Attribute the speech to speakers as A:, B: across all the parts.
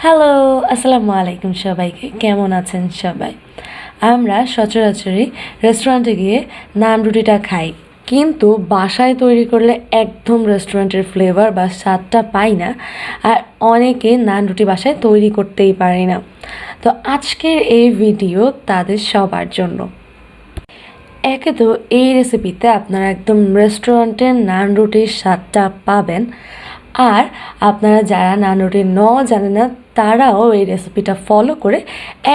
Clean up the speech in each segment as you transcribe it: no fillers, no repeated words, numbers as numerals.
A: Hello, আসসালামু আলাইকুম সবাইকে। কেমন আছেন সবাই? আমরা সচরাচরই রেস্টুরেন্টে গিয়ে নান রুটিটা খাই, কিন্তু বাসায় তৈরি করলে একদম রেস্টুরেন্টের ফ্লেভার বা স্বাদটা পাই না। আর অনেকে নান রুটি বাসায় তৈরি করতেই পারে না। তো আজকের এই ভিডিও তাদের সবার জন্য। একে তো এই রেসিপিতে আপনারা একদম রেস্টুরেন্টের নান রুটির স্বাদটা পাবেন। আর আপনারা যারা নান রুটি জানে না, তারাও এই রেসিপিটা ফলো করে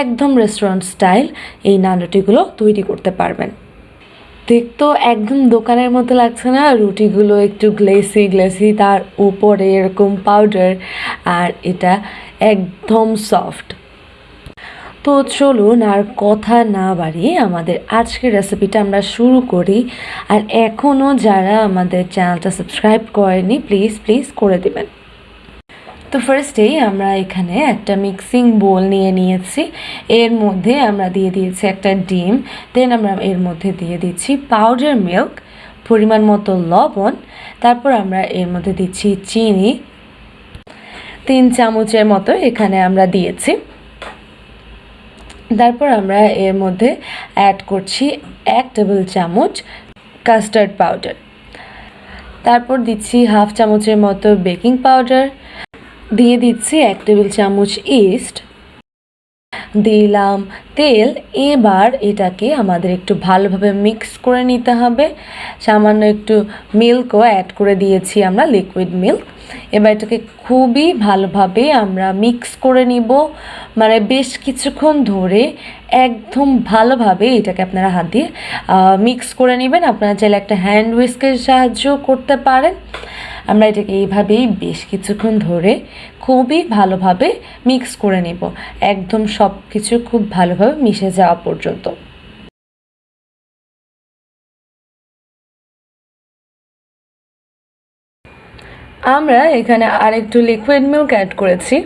A: একদম রেস্টুরেন্ট স্টাইল এই নান রুটিগুলো তৈরি করতে পারবেন। দেখতেও একদম দোকানের মতো লাগছে না? রুটিগুলো একটু গ্লেসি গ্লেসি, তার উপরে এরকম পাউডার, আর এটা একদম সফট। তো চলুন আর কথা না বাড়িয়ে আমাদের আজকের রেসিপিটা আমরা শুরু করি। আর এখনও যারা আমাদের চ্যানেলটা সাবস্ক্রাইব করেনি, প্লিজ প্লিজ করে দেবেন। তো ফার্স্টেই আমরা এখানে একটা মিক্সিং বোল নিয়ে নিয়েছি। এর মধ্যে আমরা দিয়ে দিয়েছি একটা ডিম। দেন আমরা এর মধ্যে দিয়ে দিচ্ছি পাউডার মিল্ক, পরিমাণ মতো লবণ। তারপর আমরা এর মধ্যে দিচ্ছি চিনি 3 চামচের মতো এখানে আমরা দিয়েছি। তারপর আমরা এর মধ্যে অ্যাড করছি 1 টেবিল চামচ কাস্টার্ড পাউডার। তারপর দিচ্ছি হাফ চামচের মতো বেকিং পাউডার, দিয়ে দিচ্ছি 1 টেবিল চামচ ইস্ট, দিলাম তেল। এবার এটাকে আমাদের একটু ভালোভাবে মিক্স করে নিতে হবে। সামান্য একটু মিল্কও অ্যাড করে দিয়েছি আমরা, লিকুইড মিল্ক। এবার এটাকে খুবই ভালোভাবে আমরা মিক্স করে নিব, মানে বেশ কিছুক্ষণ ধরে একদম ভালোভাবে এটাকে আপনারা হাত দিয়ে মিক্স করে নেবেন। আপনারা চাইলে একটা হ্যান্ড হুইস্কের সাহায্য করতে পারেন। আমরা এটাকে এইভাবেই বেশ কিছুক্ষণ ধরে খুবই ভালোভাবে মিক্স করে নেব, একদম সব কিছু খুব ভালোভাবে মিশে যাওয়া পর্যন্ত। আমরা এখানে আরেকটু লিকুইড মিল্ক অ্যাড করেছি।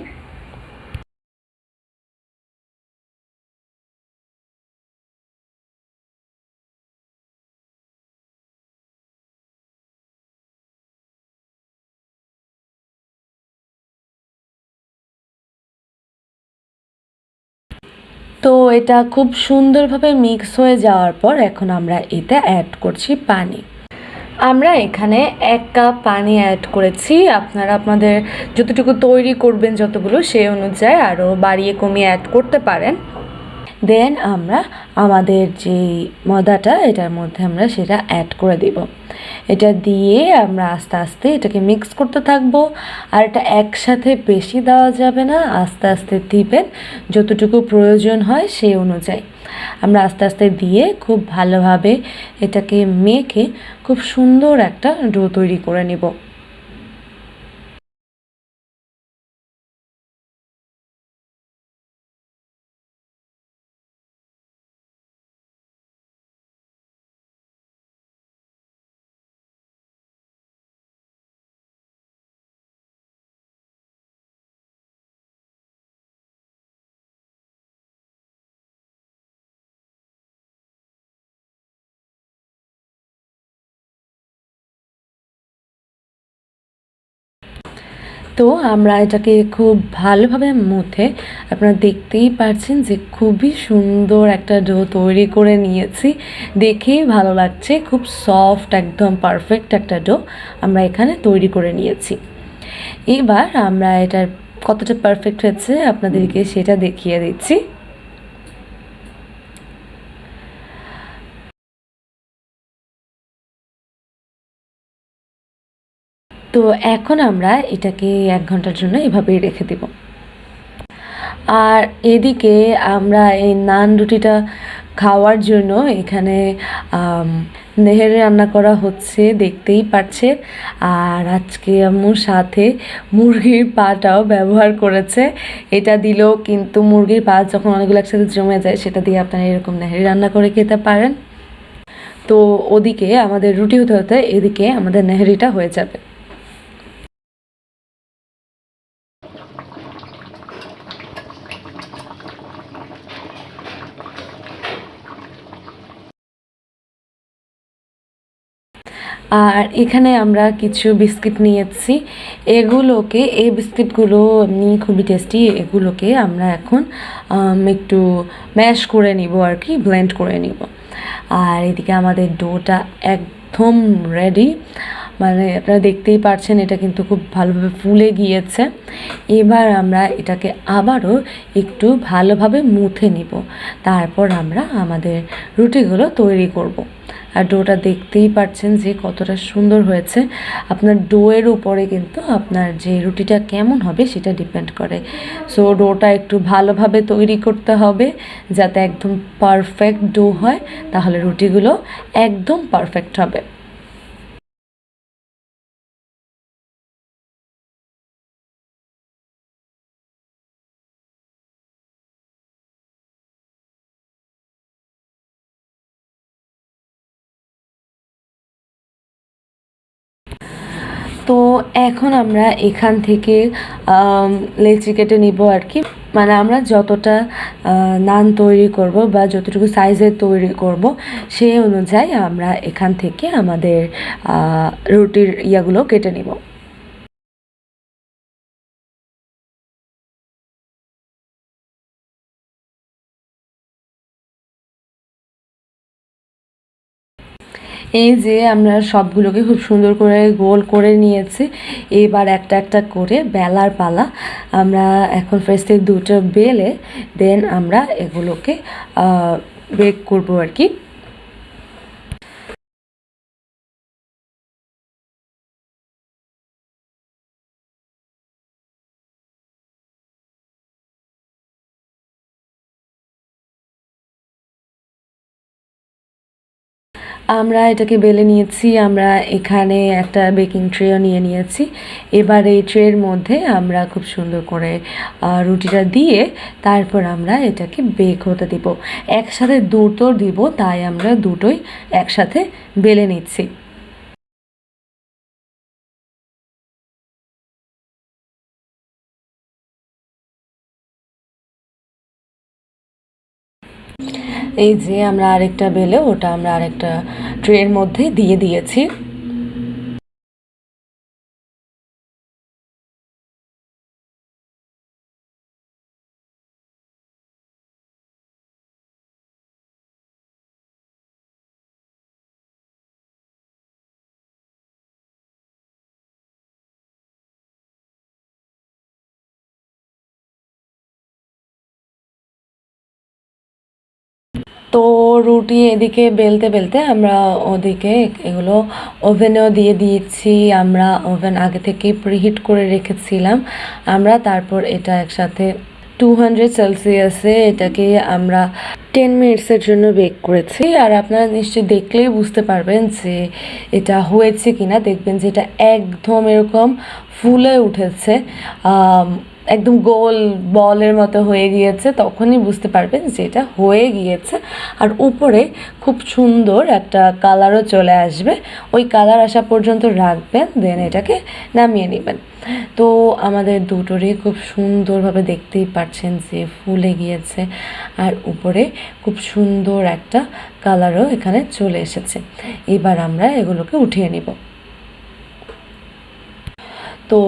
A: তো এটা খুব সুন্দরভাবে মিক্স হয়ে যাওয়ার পর এখন আমরা এতে অ্যাড করছি পানি। আমরা এখানে 1 কাপ পানি অ্যাড করেছি। আপনারা আপনাদের যতটুকু তৈরি করবেন যতগুলো, সেই অনুযায়ী আরও বাড়িয়ে কমিয়ে অ্যাড করতে পারেন। দেন আমরা আমাদের যে ময়দাটা এটার মধ্যে আমরা সেটা অ্যাড করে দেব। এটা দিয়ে আমরা আস্তে আস্তে এটাকে মিক্স করতে থাকবো। আর এটা একসাথে বেশি দেওয়া যাবে না, আস্তে আস্তে দিবেন যতটুকু প্রয়োজন হয় সেই অনুযায়ী। আমরা আস্তে আস্তে দিয়ে খুব ভালোভাবে এটাকে মেখে খুব সুন্দর একটা ডো তৈরি করে নেব। তো আমরা এটাকে খুব ভালোভাবে মুথে, আপনারা দেখতেই পারছেন যে খুবই সুন্দর একটা ডো তৈরি করে নিয়েছি। দেখেই ভালো লাগছে, খুব সফট, একদম পারফেক্ট একটা ডো আমরা এখানে তৈরি করে নিয়েছি। এবার আমরা এটার কতটা পারফেক্ট হয়েছে আপনাদেরকে সেটা দেখিয়ে দিচ্ছি। তো এখন আমরা এটাকে 1 ঘন্টার জন্য এভাবেই রেখে দেব। আর এদিকে আমরা এই নান রুটিটা খাওয়ার জন্য এখানে নেহেরি রান্না করা হচ্ছে, দেখতেই পাচ্ছে। আর আজকে আম্মুর সাথে মুরগির পাটাও ব্যবহার করেছে। এটা দিলেও কিন্তু মুরগির পা যখন অনেকগুলো একসাথে জমে যায়, সেটা দিয়ে আপনারা এরকম নেহেরি রান্না করে খেতে পারেন। তো ওদিকে আমাদের রুটি হতে হতে এদিকে আমাদের নেহেরিটা হয়ে যাবে। আর এখানে আমরা কিছু বিস্কিট নিয়েছি। এই বিস্কিটগুলো এমনি খুবই টেস্টি। এগুলোকে আমরা এখন একটু ম্যাশ করে নিব আর কি, ব্লেন্ড করে নিব। আর এদিকে আমাদের ডোটা একদম রেডি, মানে আপনারা দেখতেই পাচ্ছেন এটা কিন্তু খুব ভালোভাবে ফুলে গিয়েছে। এবার আমরা এটাকে আবারও একটু ভালোভাবে মুথে নিব, তারপর আমরা আমাদের রুটিগুলো তৈরি করব। আর ডোটা দেখতেই পাচ্ছেন যে কতটা সুন্দর হয়েছে। আপনার ডোয়ের উপরে কিন্তু আপনার যে রুটিটা কেমন হবে সেটা ডিপেন্ড করে। সো ডোটা একটু ভালোভাবে তৈরি করতে হবে যাতে একদম পারফেক্ট ডো হয়, তাহলে রুটিগুলো একদম পারফেক্ট হবে। তো এখন আমরা এখান থেকে লেচি কেটে নিব আর কি। মানে আমরা যতটা নান তৈরি করব বা যতটুকু সাইজের তৈরি করব সেই অনুযায়ী আমরা এখান থেকে আমাদের রুটির ইয়াগুলো কেটে নিব। এই যে আমরা সবগুলোকে খুব সুন্দর করে গোল করে নিয়েছি। এবার একটা একটা করে বেলার পালা। আমরা এখন ফার্স্টে দুটো বেলে দেন আমরা এগুলোকে বেক করবো আর কি। আমরা এটাকে বেলে নিয়েছি। আমরা এখানে একটা বেকিং ট্রেও নিয়ে নিয়েছি। এবার এই ট্রের মধ্যে আমরা খুব সুন্দর করে রুটিটা দিয়ে তারপর আমরা এটাকে বেক হতে দিব। একসাথে দুটো দিব, তাই আমরা দুটোই একসাথে বেলে নিচ্ছি। এই যে আমরা আরেকটা বেলে ওটা আমরা আরেকটা ট্রের মধ্যে দিয়ে দিয়েছি। তো রুটি এদিকে বেলতে বেলতে আমরা ওদিকে এগুলো ওভেনেও দিয়ে দিয়েছি। আমরা ওভেন আগে থেকেই প্রিহিট করে রেখেছিলাম। আমরা তারপর এটা একসাথে 200 সেলসিয়াসে এটাকে আমরা 10 মিনিটসের জন্য বেক করেছি। আর আপনারা নিশ্চয়ই দেখলেই বুঝতে পারবেন যে এটা হয়েছে কিনা। দেখবেন যে এটা একদম এরকম ফুলে উঠেছে, একদম গোল বলের মতো হয়ে গিয়েছে, তখনই বুঝতে পারবেন যে এটা হয়ে গিয়েছে। আর উপরে খুব সুন্দর একটা কালারও চলে আসবে। ওই কালার আসা পর্যন্ত রাখবেন, দেন এটাকে নামিয়ে নেবেন। তো আমাদের দুটোরই খুব সুন্দরভাবে দেখতেই পাচ্ছেন যে ফুলে গিয়েছে, আর উপরে খুব সুন্দর একটা কালারও এখানে চলে এসেছে। এবার আমরা এগুলোকে উঠিয়ে নিব। তো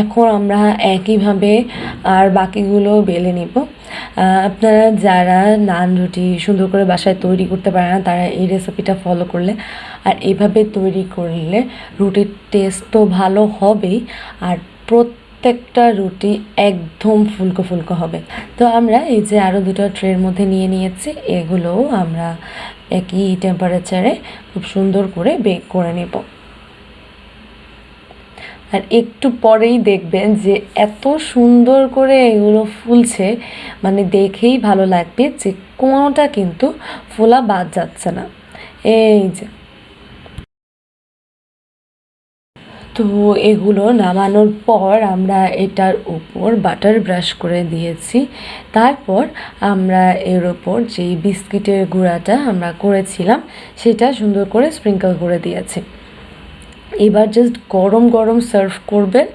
A: এখন আমরা একইভাবে আর বাকিগুলো বেলে নিব। আপনারা যারা নান রুটি সুন্দর করে বাসায় তৈরি করতে পারে না, তারা এই রেসিপিটা ফলো করলে আর এভাবে তৈরি করলে রুটির টেস্ট তো ভালো হবেই, আর প্রত্যেকটা রুটি একদম ফুলকো ফুলকো হবে। তো আমরা এই যে আরও দুটো ট্রের মধ্যে নিয়ে নিয়েছি, এগুলোও আমরা একই টেম্পারেচারে খুব সুন্দর করে বেক করে নেব। আর একটু পরেই দেখবেন যে এত সুন্দর করে এগুলো ফুলছে, মানে দেখেই ভালো লাগবে যে কোনোটা কিন্তু ফোলা বাদ যাচ্ছে না। এই যে, তো এগুলো নামানোর পর আমরা এটার উপর বাটার ব্রাশ করে দিয়েছি। তারপর আমরা এর ওপর যেই বিস্কিটের গুঁড়াটা আমরা করেছিলাম সেটা সুন্দর করে স্প্রিঙ্কল করে দিয়েছি। এবার জাস্ট গরম গরম সার্ভ করবেন।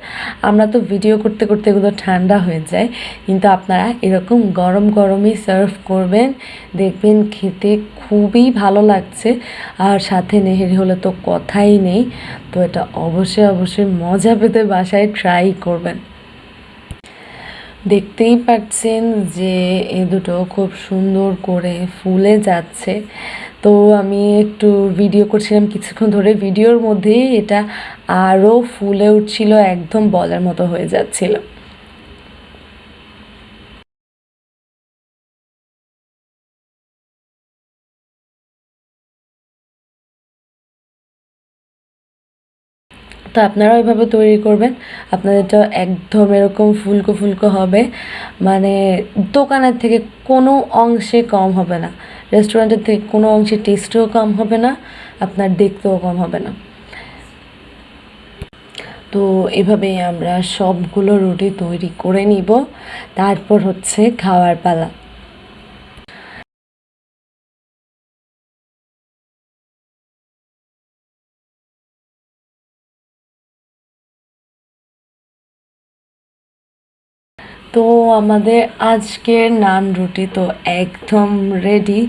A: আমরা তো ভিডিও করতে করতে এগুলো ঠান্ডা হয়ে যায়, কিন্তু আপনারা এরকম গরম গরমই সার্ভ করবেন, দেখবেন খেতে খুবই ভালো লাগছে। আর সাথে নেহেরি হলে তো কথাই নেই। তো এটা অবশ্যই অবশ্যই মজা পেতে বাসায় ট্রাই করবেন। দেখতেই পাচ্ছেন যে এ দুটো খুব সুন্দর করে ফুলে যাচ্ছে। তো আমি একটু ভিডিও করছিলাম কিছুক্ষণ ধরে, ভিডিওর মধ্যেই এটা আরও ফুলে উঠছিল, একদম বলার মতো হয়ে যাচ্ছিল। তো আপনারাও এভাবে তৈরি করবেন, আপনাদেরটা একদম এরকম ফুলকো ফুলকো হবে, মানে দোকানের থেকে কোনো অংশে কম হবে না, রেস্টুরেন্টের থেকে কোনো অংশে টেস্টও কম হবে না, আপনার দেখতেও কম হবে না। তো এভাবেই আমরা সবগুলো রুটি তৈরি করে নিব, তারপর হচ্ছে খাওয়ার পালা। তো আমাদের আজকের নান রুটি তো একদম রেডি।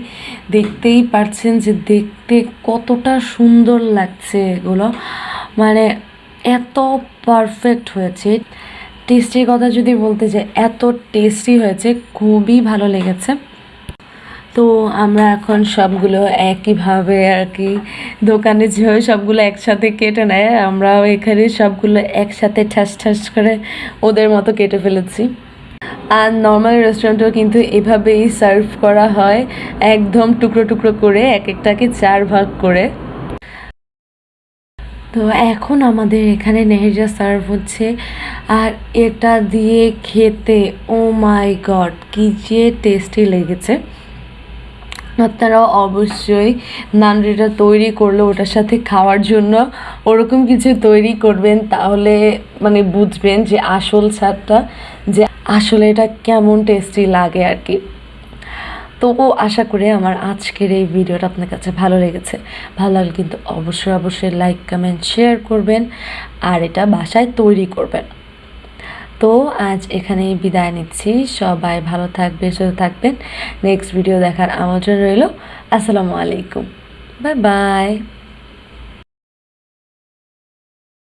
A: দেখতেই পারছেন যে দেখতে কতটা সুন্দর লাগছে এগুলো, মানে এত পারফেক্ট হয়েছে। টেস্টির কথা যদি বলতে চাই, এত টেস্টি হয়েছে, খুবই ভালো লেগেছে। তো আমরা এখন সবগুলো একইভাবে আর কি, দোকানে যেভাবে সবগুলো একসাথে কেটে নেয়, আমরাও এখানে সবগুলো একসাথে ঠাস ঠাস করে ওদের মতো কেটে ফেলেছি। আর নর্মাল রেস্টুরেন্টেও কিন্তু এভাবেই সার্ভ করা হয়, একদম টুকরো টুকরো করে, এক একটাকে 4 ভাগ করে। তো এখন আমাদের এখানে নেহেরিয়া সার্ভ হচ্ছে, আর এটা দিয়ে খেতে ও মাই গড কি যে টেস্টি লেগেছে। আপনারাও অবশ্যই নানরিটা তৈরি করলে ওটার সাথে খাওয়ার জন্য ওরকম কিছু তৈরি করবেন, তাহলে মানে বুঝবেন যে আসল স্বাদটা, যে আসলে এটা কেমন টেস্টি লাগে আর কি। তো আশা করি আমার আজকের এই ভিডিওটা আপনার কাছে ভালো লেগেছে। ভালো লাগলে কিন্তু অবশ্যই অবশ্যই লাইক কমেন্ট শেয়ার করবেন, আর এটা বাসায় তৈরি করবেন। তো আজ এখানেই বিদায় নিচ্ছি, সবাই ভালো থাকবে, সুস্থ থাকবেন। নেক্সট ভিডিও দেখার আমন্ত্রণ রইল। আসসালামু আলাইকুম, বাই বাই।